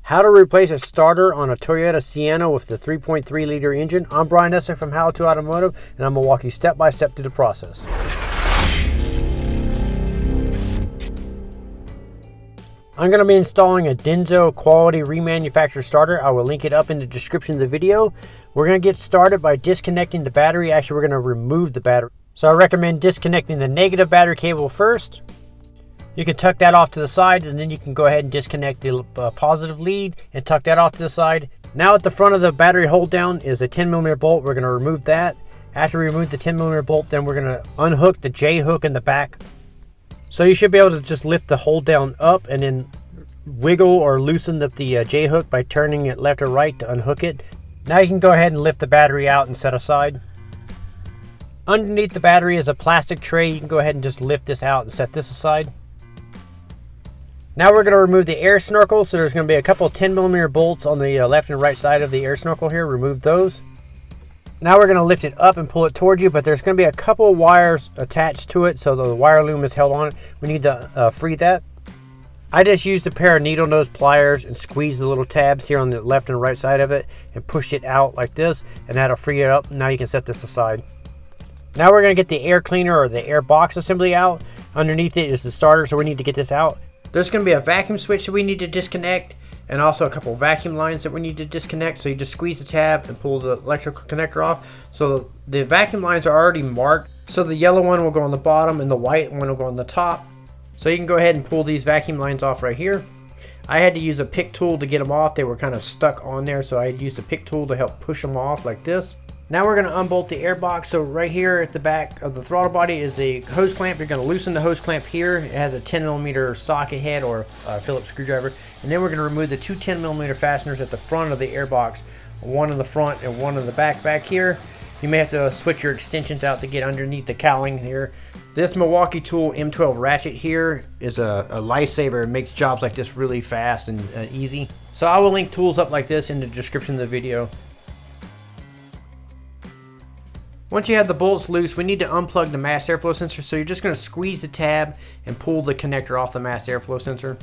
How to replace a starter on a Toyota Sienna with the 3.3 liter engine. I'm Brian Esser from How to Automotive, and I'm going to walk you step by step through the process. I'm going to be installing a Denso quality remanufactured starter. I will link it up in the description of the video. We're going to get started by disconnecting the battery. Actually, we're going to remove the battery. So I recommend disconnecting the negative battery cable first. You can tuck that off to the side, and then you can go ahead and disconnect the positive lead and tuck that off to the side. Now at the front of the battery hold down is a 10mm bolt. We're going to remove that. After we remove the 10mm bolt, then we're going to unhook the J hook in the back. So you should be able to just lift the hold down up and then wiggle or loosen up the J hook by turning it left or right to unhook it. Now you can go ahead and lift the battery out and set aside. Underneath the battery is a plastic tray. You can go ahead and just lift this out and set this aside. Now we're going to remove the air snorkel. So there's going to be a couple of 10mm bolts on the left and right side of the air snorkel here. Remove those. Now we're going to lift it up and pull it towards you, but there's going to be a couple of wires attached to it, so the wire loom is held on it. We need to free that. I just used a pair of needle nose pliers and squeezed the little tabs here on the left and right side of it and pushed it out like this, and that'll free it up. Now you can set this aside. Now we're going to get the air cleaner or the air box assembly out. Underneath it is the starter, so we need to get this out. There's going to be a vacuum switch that we need to disconnect, and also a couple of vacuum lines that we need to disconnect. So you just squeeze the tab and pull the electrical connector off. So the vacuum lines are already marked. So the yellow one will go on the bottom and the white one will go on the top. So you can go ahead and pull these vacuum lines off right here. I had to use a pick tool to get them off. They were kind of stuck on there, so I used a pick tool to help push them off like this. Now we're going to unbolt the air box. So right here at the back of the throttle body is a hose clamp. You're going to loosen the hose clamp here. It has a 10mm socket head or a Phillips screwdriver. And then we're going to remove the two 10mm fasteners at the front of the air box. One in the front and one in the back here. You may have to switch your extensions out to get underneath the cowling here. This Milwaukee Tool M12 ratchet here is a lifesaver. It makes jobs like this really fast and easy. So I will link tools up like this in the description of the video. Once you have the bolts loose, we need to unplug the mass airflow sensor. So you're just going to squeeze the tab and pull the connector off the mass airflow sensor.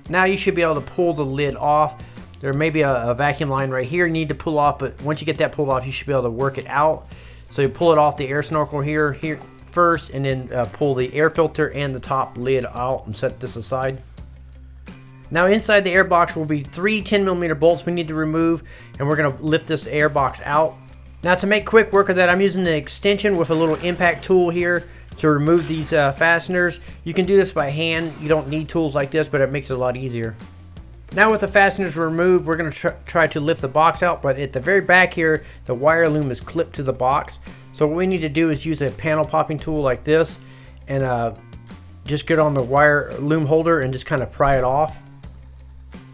Now you should be able to pull the lid off. There may be a vacuum line right here you need to pull off, but once you get that pulled off, you should be able to work it out. So you pull it off the air snorkel here first, and then pull the air filter and the top lid out and set this aside. Now inside the air box will be three 10mm bolts we need to remove, and we're going to lift this air box out. Now to make quick work of that, I'm using the extension with a little impact tool here to remove these fasteners. You can do this by hand. You don't need tools like this, but it makes it a lot easier. Now with the fasteners removed, we're going to try to lift the box out, but at the very back here, the wire loom is clipped to the box. So what we need to do is use a panel popping tool like this, and just get on the wire loom holder and just kind of pry it off.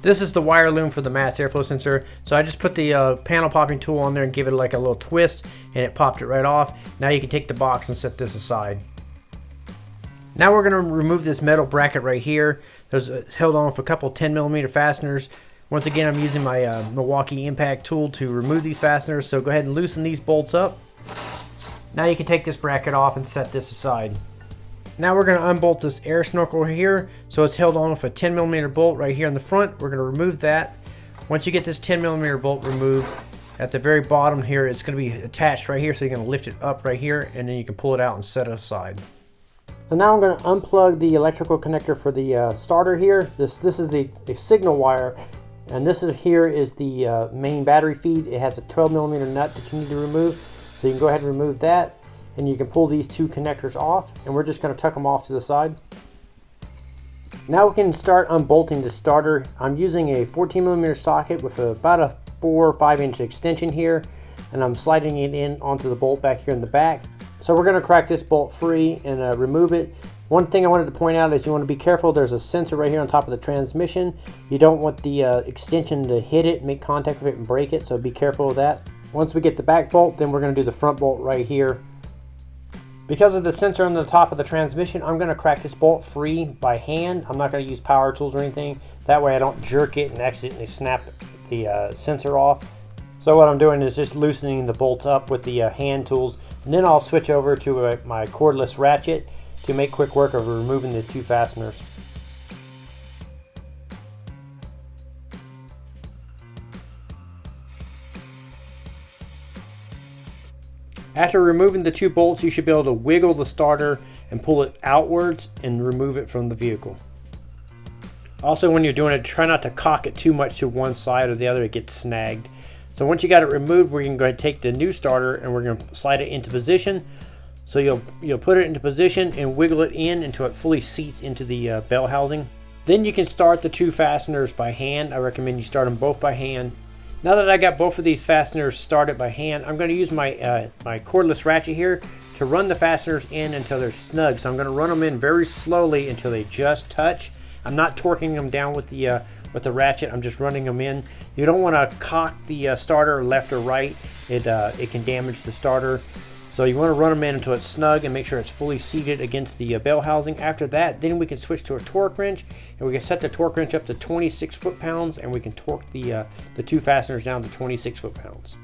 This is the wire loom for the mass airflow sensor. So I just put the panel popping tool on there and give it like a little twist, and it popped it right off. Now you can take the box and set this aside. Now we're going to remove this metal bracket right here. It's held on with a couple 10mm fasteners. Once again, I'm using my Milwaukee impact tool to remove these fasteners. So go ahead and loosen these bolts up. Now you can take this bracket off and set this aside. Now we're going to unbolt this air snorkel here. So it's held on with a 10mm bolt right here in the front. We're going to remove that. Once you get this 10mm bolt removed, at the very bottom here, it's going to be attached right here. So you're going to lift it up right here, and then you can pull it out and set it aside. So now I'm going to unplug the electrical connector for the starter here. This is the signal wire, and this here is the main battery feed. It has a 12mm nut that you need to remove. So you can go ahead and remove that. And you can pull these two connectors off, and we're just going to tuck them off to the side. Now we can start unbolting the starter. I'm using a 14mm socket with about a 4 or 5 inch extension here, and I'm sliding it in onto the bolt back here in the back. So we're going to crack this bolt free and remove it. One thing I wanted to point out is you want to be careful. There's a sensor right here on top of the transmission. You don't want the extension to hit it, make contact with it, and break it, so be careful of that. Once we get the back bolt, then we're going to do the front bolt right here. Because of the sensor on the top of the transmission, I'm going to crack this bolt free by hand. I'm not going to use power tools or anything. That way I don't jerk it and accidentally snap the sensor off. So what I'm doing is just loosening the bolts up with the hand tools, and then I'll switch over to my cordless ratchet to make quick work of removing the two fasteners. After removing the 2 bolts, you should be able to wiggle the starter and pull it outwards and remove it from the vehicle. Also, when you're doing it, try not to cock it too much to one side or the other, it gets snagged. So once you got it removed, we're going to go ahead and take the new starter and we're going to slide it into position. So you'll put it into position and wiggle it in until it fully seats into the bell housing. Then you can start the 2 fasteners by hand. I recommend you start them both by hand. Now that I got both of these fasteners started by hand, I'm going to use my my cordless ratchet here to run the fasteners in until they're snug. So I'm going to run them in very slowly until they just touch. I'm not torquing them down with the ratchet. I'm just running them in. You don't want to cock the starter left or right. It can damage the starter. So you want to run them in until it's snug and make sure it's fully seated against the bell housing. After that, then we can switch to a torque wrench, and we can set the torque wrench up to 26 foot-pounds, and we can torque the 2 fasteners down to 26 foot-pounds.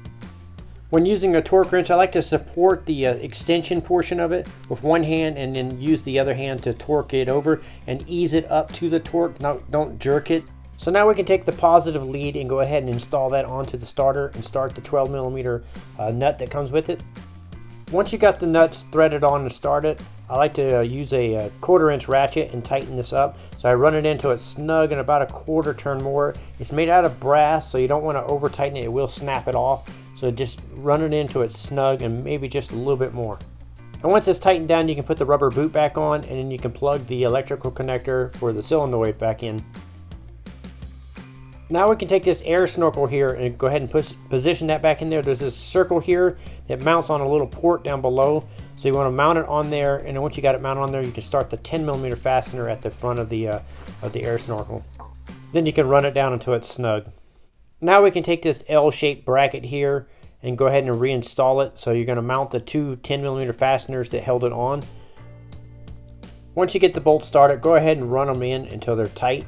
When using a torque wrench, I like to support the extension portion of it with one hand and then use the other hand to torque it over and ease it up to the torque. Don't jerk it. So now we can take the positive lead and go ahead and install that onto the starter and start the 12mm nut that comes with it. Once you got the nuts threaded on and started, I like to use a 1/4 inch ratchet and tighten this up. So I run it into it snug and about a 1/4 turn more. It's made out of brass, so you don't want to over tighten it. It will snap it off. So just run it into it snug and maybe just a little bit more. And once it's tightened down, you can put the rubber boot back on, and then you can plug the electrical connector for the solenoid back in. Now we can take this air snorkel here and go ahead and position that back in there. There's this circle here that mounts on a little port down below. So you want to mount it on there, and then once you got it mounted on there, you can start the 10mm fastener at the front of the air snorkel. Then you can run it down until it's snug. Now we can take this L-shaped bracket here and go ahead and reinstall it. So you're going to mount the 2 10mm fasteners that held it on. Once you get the bolts started, go ahead and run them in until they're tight.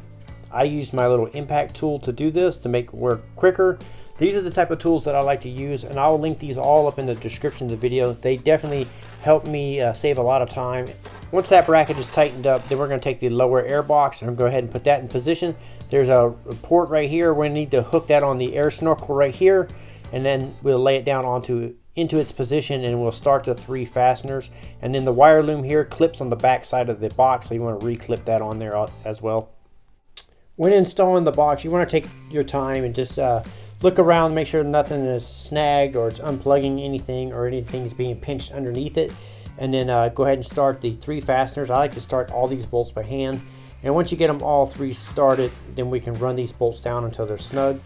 I use my little impact tool to do this to make it work quicker. These are the type of tools that I like to use, and I'll link these all up in the description of the video. They definitely help me save a lot of time. Once that bracket is tightened up, then we're going to take the lower air box and go ahead and put that in position. There's a port right here. We're going to need to hook that on the air snorkel right here, and then we'll lay it down into its position, and we'll start the 3 fasteners. And then the wire loom here clips on the back side of the box, so you want to re-clip that on there as well. When installing the box, you want to take your time and just look around, make sure nothing is snagged or it's unplugging anything or anything's being pinched underneath it. And then go ahead and start the 3 fasteners. I like to start all these bolts by hand. And once you get them all 3 started, then we can run these bolts down until they're snug.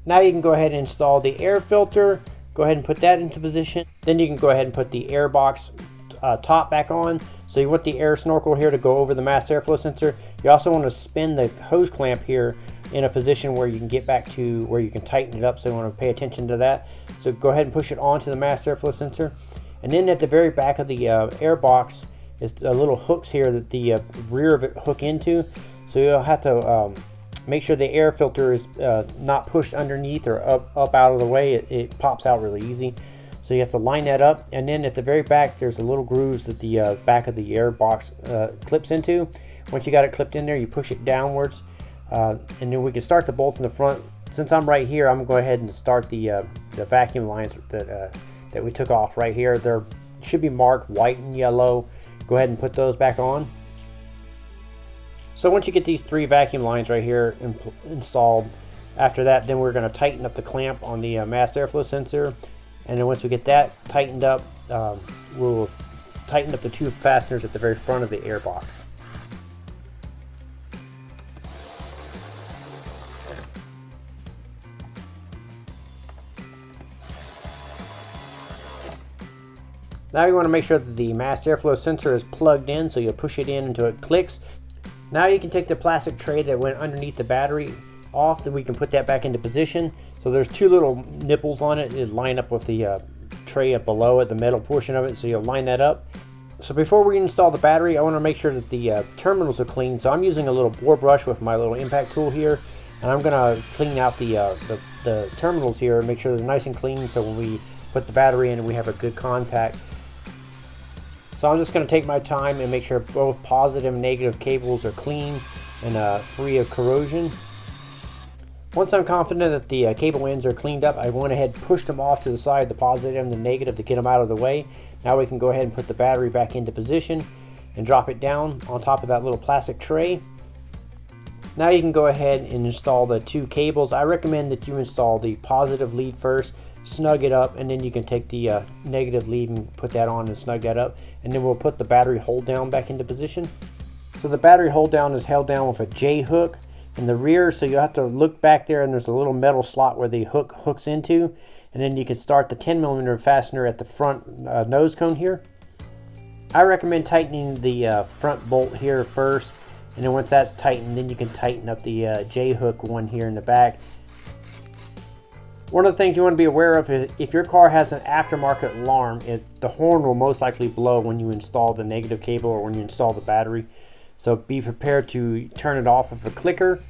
Now you can go ahead and install the air filter. Go ahead and put that into position. Then you can go ahead and put the air box top back on. So you want the air snorkel here to go over the mass airflow sensor. You also want to spin the hose clamp here in a position where you can get back to where you can tighten it up, so you want to pay attention to that. So go ahead and push it onto the mass airflow sensor. And then at the very back of the air box is little hooks here that the rear of it hook into. So you'll have to make sure the air filter is not pushed underneath or up out of the way. It pops out really easy. So you have to line that up, and then at the very back there's a little grooves that the back of the air box clips into. Once you got it clipped in there, you push it downwards, and then we can start the bolts in the front. Since I'm right here, I'm going to go ahead and start the vacuum lines that we took off right here. They should be marked white and yellow. Go ahead and put those back on. So once you get these 3 vacuum lines right here installed, after that, then we're going to tighten up the clamp on the mass airflow sensor. And then once we get that tightened up, we'll tighten up the 2 fasteners at the very front of the air box. Now you want to make sure that the mass airflow sensor is plugged in, so you'll push it in until it clicks. Now you can take the plastic tray that went underneath the battery off, then we can put that back into position. So there's 2 little nipples on it. It line up with the tray up below it, the metal portion of it, so you'll line that up. So before we install the battery, I want to make sure that the terminals are clean. So I'm using a little bore brush with my little impact tool here, and I'm going to clean out the terminals here and make sure they're nice and clean, so when we put the battery in, we have a good contact. So I'm just going to take my time and make sure both positive and negative cables are clean and free of corrosion. Once I'm confident that the cable ends are cleaned up, I went ahead and pushed them off to the side, the positive and the negative, to get them out of the way. Now we can go ahead and put the battery back into position and drop it down on top of that little plastic tray. Now you can go ahead and install the two cables. I recommend that you install the positive lead first, snug it up, and then you can take the negative lead and put that on and snug that up. And then we'll put the battery hold down back into position. So the battery hold down is held down with a J hook in the rear, so you have to look back there, and there's a little metal slot where the hook hooks into, and then you can start the 10mm fastener at the front nose cone here. I recommend tightening the front bolt here first, and then once that's tightened, then you can tighten up the J hook one here in the back. One of the things you want to be aware of is if your car has an aftermarket alarm, the horn will most likely blow when you install the negative cable or when you install the battery. So be prepared to turn it off with a clicker.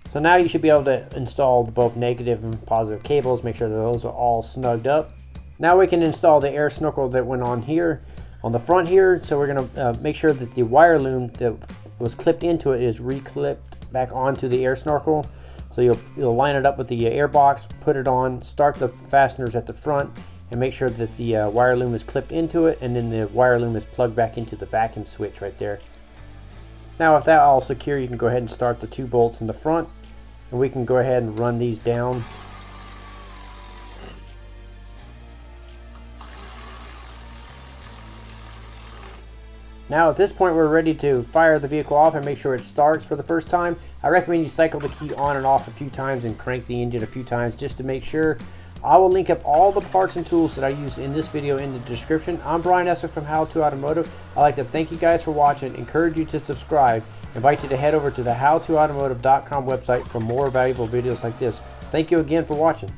So now you should be able to install both negative and positive cables. Make sure that those are all snugged up. Now we can install the air snorkel that went on here, on the front here. So we're going to make sure that the wire loom that was clipped into it is re-clipped back onto the air snorkel. So you'll line it up with the air box, put it on, start the fasteners at the front, and make sure that the wire loom is clipped into it, and then the wire loom is plugged back into the vacuum switch right there. Now with that all secure, you can go ahead and start the two bolts in the front, and we can go ahead and run these down. Now at this point we're ready to fire the vehicle off and make sure it starts for the first time. I recommend you cycle the key on and off a few times and crank the engine a few times just to make sure. I will link up all the parts and tools that I use in this video in the description. I'm Brian Esser from How To Automotive. I'd like to thank you guys for watching, encourage you to subscribe, invite you to head over to the howtoautomotive.com website for more valuable videos like this. Thank you again for watching.